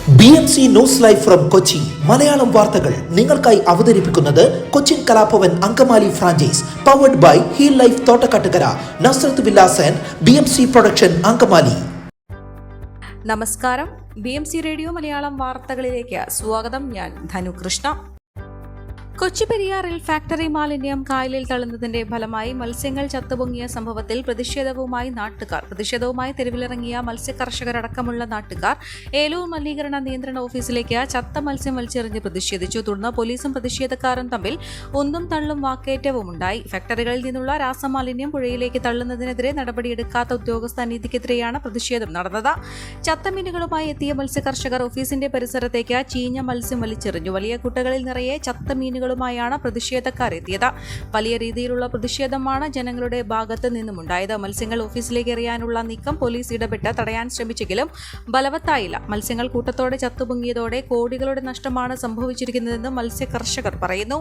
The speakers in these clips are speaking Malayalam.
BMC news live from Kochi Malayalam വാർത്തകൾ നിങ്ങൾക്കായി അവതരിപ്പിക്കുന്നത് Cochin Kalabhavan Angamaly franchise powered by heal life Thottakkattukara Nazrath villas and BMC production Angamaly. നമസ്കാരം, BMC റേഡിയോ മലയാളം വാർത്തകളിലേക്ക് സ്വാഗതം. ഞാൻ ധനു കൃഷ്ണ. കൊച്ചി പെരിയാറിൽ ഫാക്ടറി മാലിന്യം കായലിൽ തള്ളുന്നതിന്റെ ഫലമായി മത്സ്യങ്ങൾ ചത്തുപൊങ്ങിയ സംഭവത്തിൽ പ്രതിഷേധവുമായി തെരുവിലിറങ്ങിയ മത്സ്യകർഷകരടക്കമുള്ള നാട്ടുകാർ ഏലൂർ മലിനീകരണ നിയന്ത്രണ ഓഫീസിലേക്ക് ചത്ത മത്സ്യം വലിച്ചെറിഞ്ഞ് പ്രതിഷേധിച്ചു. തുടർന്ന് പോലീസും പ്രതിഷേധക്കാരും തമ്മിൽ ഉന്തും തള്ളും വാക്കേറ്റവുമുണ്ടായി. ഫാക്ടറികളിൽ നിന്നുള്ള രാസമാലിന്യം പുഴയിലേക്ക് തള്ളുന്നതിനെതിരെ നടപടിയെടുക്കാത്ത ഉദ്യോഗസ്ഥ അനീതിക്കെതിരെയാണ് പ്രതിഷേധം നടന്നത്. ചത്ത മീനുകളുമായി എത്തിയ മത്സ്യകർഷകർ ഓഫീസിന്റെ പരിസരത്തേക്ക് ചീഞ്ഞ മത്സ്യം വലിച്ചെറിഞ്ഞു. വലിയ കുട്ടകളിൽ നിറയെ ചത്ത മീനുകളുമായാണ് പ്രതിഷേധക്കാർ എത്തിയത്. വലിയ രീതിയിലുള്ള പ്രതിഷേധമാണ് ജനങ്ങളുടെ ഭാഗത്ത് നിന്നുമുണ്ടായത്. മത്സ്യങ്ങൾ ഓഫീസിലേക്ക് എറിയാനുള്ള നീക്കം പോലീസ് ഇടപെട്ട് തടയാൻ ശ്രമിച്ചെങ്കിലും ഫലവത്തായില്ല. മത്സ്യങ്ങൾ കൂട്ടത്തോടെ ചത്തുപൊങ്ങിയതോടെ കോടികളുടെ നഷ്ടമാണ് സംഭവിച്ചിരിക്കുന്നതെന്ന് മത്സ്യകർഷകർ പറയുന്നു.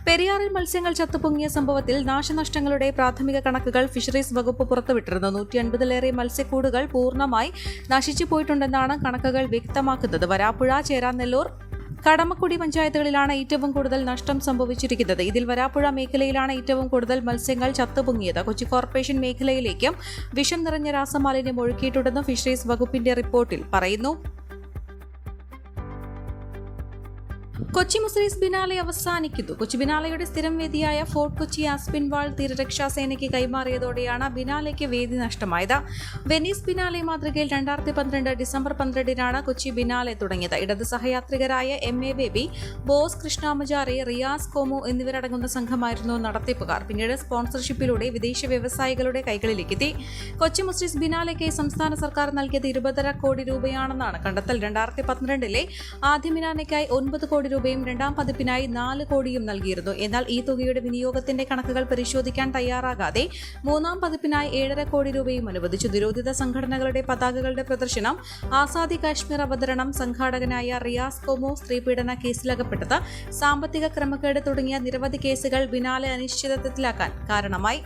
പെരിയാറിൽ മത്സ്യങ്ങൾ ചത്തുപൊങ്ങിയ സംഭവത്തിൽ നാശനഷ്ടങ്ങളുടെ പ്രാഥമിക കണക്കുകൾ ഫിഷറീസ് വകുപ്പ് പുറത്തുവിട്ടിരുന്നു. 150-ലേറെ മത്സ്യക്കൂടുകൾ പൂർണ്ണമായി നശിച്ചു പോയിട്ടുണ്ടെന്നാണ് കണക്കുകൾ വ്യക്തമാക്കുന്നത്. വരാപ്പുഴ, ചേരാനെല്ലൂർ, കടമക്കുടി പഞ്ചായത്തുകളിലാണ് ഏറ്റവും കൂടുതൽ നഷ്ടം സംഭവിച്ചിരിക്കുന്നത്. ഇതിൽ വരാപ്പുഴ മേഖലയിലാണ് ഏറ്റവും കൂടുതൽ മത്സ്യങ്ങൾ ചത്തുപൊങ്ങിയത്. കൊച്ചി കോർപ്പറേഷൻ മേഖലയിലേക്കും വിഷം നിറഞ്ഞ രാസമാലിന്യം ഒഴുക്കിയിട്ടുണ്ടെന്ന് ഫിഷറീസ് വകുപ്പിന്റെ റിപ്പോർട്ടിൽ പറയുന്നു. കൊച്ചി മുസ്രീസ് ബിനാലെ അവസാനിക്കുന്നു. കൊച്ചി ബിനാലയുടെ സ്ഥിരം വേദിയായ ഫോർട്ട് കൊച്ചി ആസ്പിൻവാൾ തീരരക്ഷാസേനയ്ക്ക് കൈമാറിയതോടെയാണ് ബിനാലയ്ക്ക് വേദി നഷ്ടമായത്. വെനീസ് ബിനാലെ മാതൃകയിൽ 2012 ഡിസംബർ 12-നാണ് കൊച്ചി ബിനാലെ തുടങ്ങിയത്. ഇടത് സഹയാത്രികരായ MA ബേബി, ബോസ് കൃഷ്ണാമചാരി, റിയാസ് കോമു എന്നിവരടങ്ങുന്ന സംഘമായിരുന്നു നടത്തിപ്പുകാർ. പിന്നീട് സ്പോൺസർഷിപ്പിലൂടെ വിദേശ വ്യവസായികളുടെ കൈകളിലേക്കെത്തി. കൊച്ചി മുസ്രീസ് ബിനാലയ്ക്ക് സംസ്ഥാന സർക്കാർ നൽകിയത് 20.5 കോടി രൂപയാണെന്നാണ് കണ്ടെത്തൽ. 2012-ലെ ആദ്യ ബിനാലയ്ക്കായി 9 കോടി രൂപയും രണ്ടാം പതിപ്പിനായി 4 കോടിയും നൽകിയിരുന്നു. എന്നാൽ ഈ തുകയുടെ വിനിയോഗത്തിന്റെ കണക്കുകൾ പരിശോധിക്കാൻ തയ്യാറാകാതെ മൂന്നാം പതിപ്പിനായി 7.5 കോടി രൂപയും അനുവദിച്ചു. നിരോധിത സംഘടനകളുടെ പതാകകളുടെ പ്രദർശനം, ആസാദി കാശ്മീർ അവതരണം, സംഘാടകനായ റിയാസ് കോമു സ്ത്രീപീഡന കേസിലകപ്പെട്ടത്, സാമ്പത്തിക ക്രമക്കേട് തുടങ്ങിയ നിരവധി കേസുകൾ ബിനാലെ അനിശ്ചിതത്വത്തിലാക്കാൻ കാരണമായി.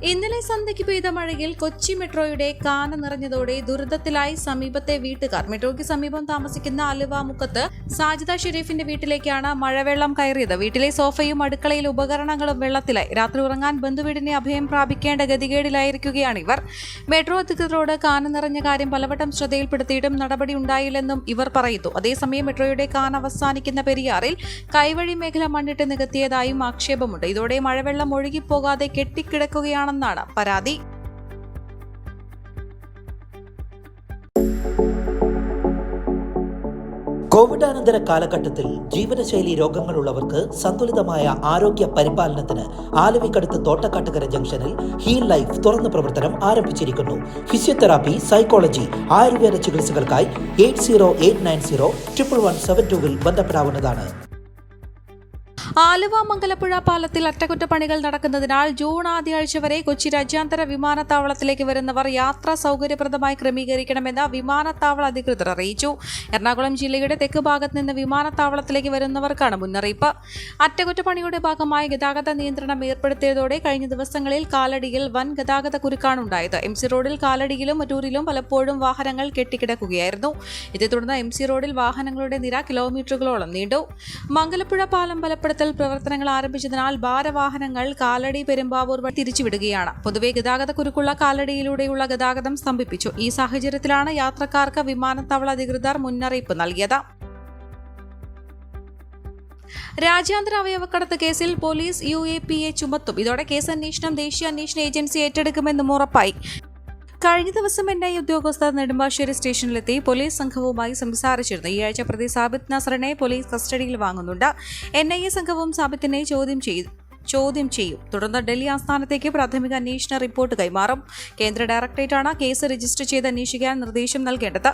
ഇന്നലെ സന്ധ്യയ്ക്ക് പെയ്ത മഴയിൽ കൊച്ചി മെട്രോയുടെ കാന നിറഞ്ഞതോടെ ദുരിതത്തിലായി സമീപത്തെ വീട്ടുകാർ. മെട്രോയ്ക്ക് സമീപം താമസിക്കുന്ന അലുവ മുക്കത്ത് സാജിദ ഷെരീഫിന്റെ വീട്ടിലേക്കാണ് മഴവെള്ളം കയറിയത്. വീട്ടിലെ സോഫയും അടുക്കളയിലെ ഉപകരണങ്ങളും വെള്ളത്തിലായി. രാത്രി ഉറങ്ങാൻ ബന്ധുവീടിനെ അഭയം പ്രാപിക്കേണ്ട ഗതികേടിലായിരിക്കുകയാണ് ഇവർ. മെട്രോ അധികൃതരോട് കാന നിറഞ്ഞ കാര്യം പലവട്ടം ശ്രദ്ധയിൽപ്പെടുത്തിയിട്ടും നടപടി ഉണ്ടായില്ലെന്നും ഇവർ പറയുന്നു. അതേസമയം മെട്രോയുടെ കാന അവസാനിക്കുന്ന പെരിയാറിൽ കൈവഴി മേഖല മണ്ണിട്ട് നികത്തിയതായും ആക്ഷേപമുണ്ട്. ഇതോടെ മഴവെള്ളം ഒഴുകിപ്പോകാതെ കെട്ടിക്കിടക്കുകയാണ് ാണ് പരാതി. കോവിഡാനന്തര കാലഘട്ടത്തിൽ ജീവനശൈലി രോഗങ്ങളുള്ളവർക്ക് സന്തുലിതമായ ആരോഗ്യ പരിപാലനത്തിന് ആലുവയ്ക്കടുത്ത് തോട്ടക്കാട്ടുകര ജംഗ്ഷനിൽ ഹീൽ ലൈഫ് തുറന്ന പ്രവർത്തനം ആരംഭിച്ചിരിക്കുന്നു. ഫിസിയോതെറാപ്പി, സൈക്കോളജി, ആയുർവേദ ചികിത്സകൾക്കായി 8089011772 ബന്ധപ്പെടാവുന്നതാണ്. ആലുവ മംഗലപ്പുഴ പാലത്തിൽ അറ്റകുറ്റപ്പണികൾ നടക്കുന്നതിനാൽ ജൂൺ ആദ്യ ആഴ്ച വരെ കൊച്ചി രാജ്യാന്തര വിമാനത്താവളത്തിലേക്ക് വരുന്നവർ യാത്ര സൗകര്യപ്രദമായി ക്രമീകരിക്കണമെന്ന് വിമാനത്താവള അധികൃതർ അറിയിച്ചു. എറണാകുളം ജില്ലയുടെ തെക്ക് ഭാഗത്ത് നിന്ന് വിമാനത്താവളത്തിലേക്ക് വരുന്നവർക്കാണ് മുന്നറിയിപ്പ്. അറ്റകുറ്റപ്പണിയുടെ ഭാഗമായി ഗതാഗത നിയന്ത്രണം ഏർപ്പെടുത്തിയതോടെ കഴിഞ്ഞ ദിവസങ്ങളിൽ കാലടിയിൽ വൻ ഗതാഗത കുരുക്കാണ് ഉണ്ടായത്. MC റോഡിൽ കാലടിയിലും മറ്റൂരിലും പലപ്പോഴും വാഹനങ്ങൾ കെട്ടിക്കിടക്കുകയായിരുന്നു. ഇതേ തുടർന്ന് MC റോഡിൽ വാഹനങ്ങളുടെ നിര കിലോമീറ്ററുകളോളം നീണ്ടു. മംഗലപ്പുഴ പാലം ബലപ്പെടുത്തൽ പ്രവർത്തനങ്ങൾ ആരംഭിച്ചതിനാൽ ഭാരവാഹനങ്ങൾ കാലടി പെരുമ്പാവൂർ വഴി തിരിച്ചുവിടുകയാണ്. പൊതുവെ ഗതാഗത കുരുക്കുള്ള കാലടിയിലൂടെയുള്ള ഗതാഗതം സ്തംഭിപ്പിച്ചു. ഈ സാഹചര്യത്തിലാണ് യാത്രക്കാർക്ക് വിമാനത്താവള അധികൃതർ മുന്നറിയിപ്പ് നൽകിയത്. രാജ്യാന്തര അവയവക്കടത്ത് കേസിൽ പോലീസ് UAPA ചുമത്തും. ഇതോടെ കേസ് അന്വേഷണം ദേശീയ അന്വേഷണ ഏജൻസി ഏറ്റെടുക്കുമെന്നും ഉറപ്പായി. കഴിഞ്ഞ ദിവസം NIA ഉദ്യോഗസ്ഥർ നെടുമ്പാശ്ശേരി സ്റ്റേഷനിലെത്തി പോലീസ് സംഘവുമായി സംസാരിച്ചിരുന്നു. ഈ ആഴ്ച പ്രതി സാബിത്ത് നസറിനെ പോലീസ് കസ്റ്റഡിയിൽ വാങ്ങുന്നുണ്ട്. NIA സംഘവും സാബിത്തിനെ ചോദ്യം ചെയ്യും. തുടർന്ന് ഡൽഹി ആസ്ഥാനത്തേക്ക് പ്രാഥമിക അന്വേഷണ റിപ്പോർട്ട് കൈമാറും. കേന്ദ്ര ഡയറക്ടറേറ്റാണ് കേസ് രജിസ്റ്റർ ചെയ്ത് അന്വേഷിക്കാൻ നിർദ്ദേശം നൽകേണ്ടത്.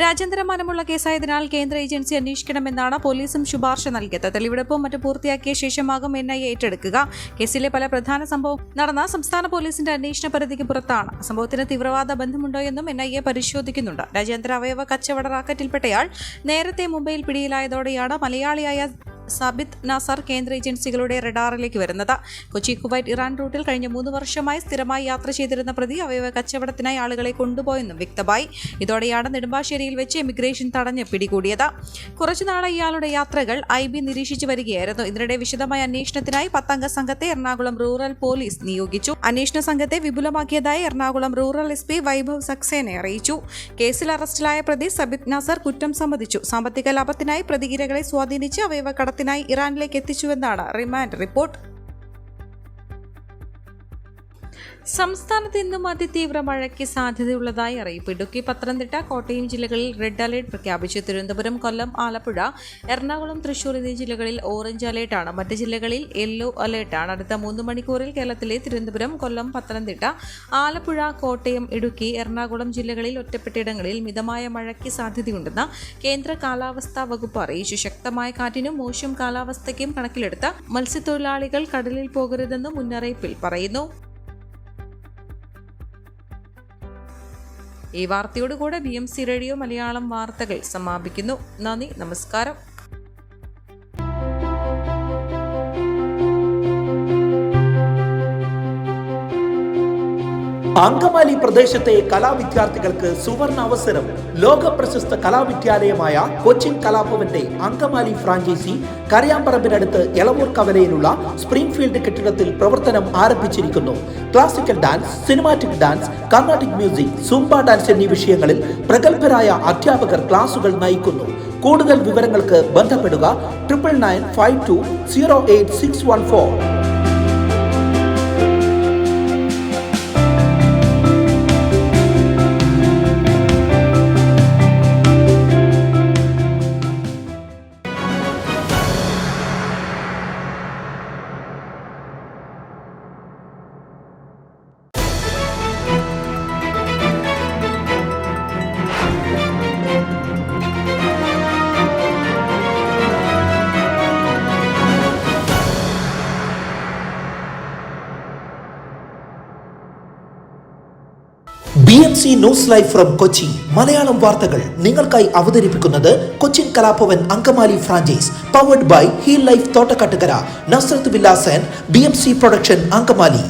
രാജ്യാന്തര മാനമുള്ള കേസായതിനാൽ കേന്ദ്ര ഏജൻസി അന്വേഷിക്കണമെന്നാണ് പോലീസും ശുപാർശ നൽകിയത്. തെളിവെടുപ്പും മറ്റും പൂർത്തിയാക്കിയ ശേഷമാകും NIA ഏറ്റെടുക്കുക. കേസിലെ പല പ്രധാന സംഭവം നടന്ന സംസ്ഥാന പോലീസിന്റെ അന്വേഷണ പരിധിക്ക് പുറത്താണ്. സംഭവത്തിന് തീവ്രവാദ ബന്ധമുണ്ടോ എന്നും NIA പരിശോധിക്കുന്നുണ്ട്. രാജ്യാന്തര അവയവ കച്ചവട റാക്കറ്റിൽപ്പെട്ടയാൾ നേരത്തെ മുംബൈയിൽ പിടിയിലായതോടെയാണ് മലയാളിയായ സബിത് നസർ കേന്ദ്ര ഏജൻസികളുടെ റഡാറിലേക്ക് വരുന്നത്. കൊച്ചി കുവൈറ്റ് ഇറാൻ റൂട്ടിൽ കഴിഞ്ഞ 3 വർഷമായി സ്ഥിരമായി യാത്ര ചെയ്തിരുന്ന പ്രതി അവയവ കച്ചവടത്തിനായി ആളുകളെ കൊണ്ടുപോയെന്നും വ്യക്തമായി. ഇതോടെയാണ് നെടുമ്പാശ്ശേരിയിൽ വെച്ച് ഇമിഗ്രേഷൻ തടഞ്ഞ് പിടികൂടിയത്. കുറച്ചുനാളായി ഇയാളുടെ യാത്രകൾ IB നിരീക്ഷിച്ചു വരികയായിരുന്നു. ഇതിനിടെ വിശദമായ അന്വേഷണത്തിനായി 10-അംഗ സംഘത്തെ എറണാകുളം റൂറൽ പോലീസ് നിയോഗിച്ചു. അന്വേഷണ സംഘത്തെ വിപുലമാക്കിയതായി എറണാകുളം റൂറൽ SP വൈഭവ് സക്സേനെ അറിയിച്ചു. കേസിൽ അറസ്റ്റിലായ പ്രതി സബിത് നസർ കുറ്റം സമ്മതിച്ചു. സാമ്പത്തിക ലാഭത്തിനായി പ്രതിയിരകളെ സ്വാധീനിച്ച് അവയവ കടത്തിനായി ഇറാനിലേക്ക് എത്തിച്ചുവെന്നാണ് റിമാൻഡ് റിപ്പോർട്ട്. സംസ്ഥാനത്ത് ഇന്നും അതിതീവ്ര മഴയ്ക്ക് സാധ്യതയുള്ളതായി അറിയിപ്പ്. ഇടുക്കി, പത്തനംതിട്ട, കോട്ടയം ജില്ലകളിൽ റെഡ് അലേർട്ട് പ്രഖ്യാപിച്ചു. തിരുവനന്തപുരം, കൊല്ലം, ആലപ്പുഴ, എറണാകുളം, തൃശൂർ എന്നീ ജില്ലകളിൽ ഓറഞ്ച് അലേർട്ടാണ്. മറ്റ് ജില്ലകളിൽ യെല്ലോ അലേർട്ടാണ്. അടുത്ത 3 മണിക്കൂറിൽ കേരളത്തിലെ തിരുവനന്തപുരം, കൊല്ലം, പത്തനംതിട്ട, ആലപ്പുഴ, കോട്ടയം, ഇടുക്കി, എറണാകുളം ജില്ലകളിൽ ഒറ്റപ്പെട്ടയിടങ്ങളിൽ മിതമായ മഴയ്ക്ക് സാധ്യതയുണ്ടെന്ന് കേന്ദ്ര കാലാവസ്ഥാ വകുപ്പ് അറിയിച്ചു. ശക്തമായ കാറ്റിനും മോശം കാലാവസ്ഥയ്ക്കും കണക്കിലെടുത്ത് മത്സ്യത്തൊഴിലാളികൾ കടലിൽ പോകരുതെന്ന് മുന്നറിയിപ്പിൽ പറയുന്നു. ഈ വാർത്തയോടുകൂടെ BMC റേഡിയോ മലയാളം വാർത്തകൾ സമാപിക്കുന്നു. നന്ദി, നമസ്കാരം. അങ്കമാലി പ്രദേശത്തെ കലാവിദ്യാർത്ഥികൾക്ക് സുവർണ അവസരം. ലോക പ്രശസ്ത കലാവിദ്യാലയമായ കൊച്ചിൻ കലാഭവന്റെ അങ്കമാലി ഫ്രാഞ്ചൈസി കരയാമ്പറമ്പിനടുത്ത് എളവൂർ കവലയിലുള്ള സ്പ്രിംഗ്ഫീൽഡ് കെട്ടിടത്തിൽ പ്രവർത്തനം ആരംഭിച്ചിരിക്കുന്നു. Classical dance, cinematic dance, Carnatic music, Zumba dance എന്നീ വിഷയങ്ങളിൽ പ്രഗത്ഭരായ അധ്യാപകർ ക്ലാസുകൾ നയിക്കുന്നു. കൂടുതൽ വിവരങ്ങൾക്ക് ബന്ധപ്പെടുക 9995208614. BMC news live from Kochi. Malayalam വാർത്തകൾ നിങ്ങൾക്കായി അവതരിപ്പിക്കുന്നത് Cochin Kalabhavan Angamaly franchise, powered by heal life Thottakkattukara, Nazrath villas and BMC production Angamaly.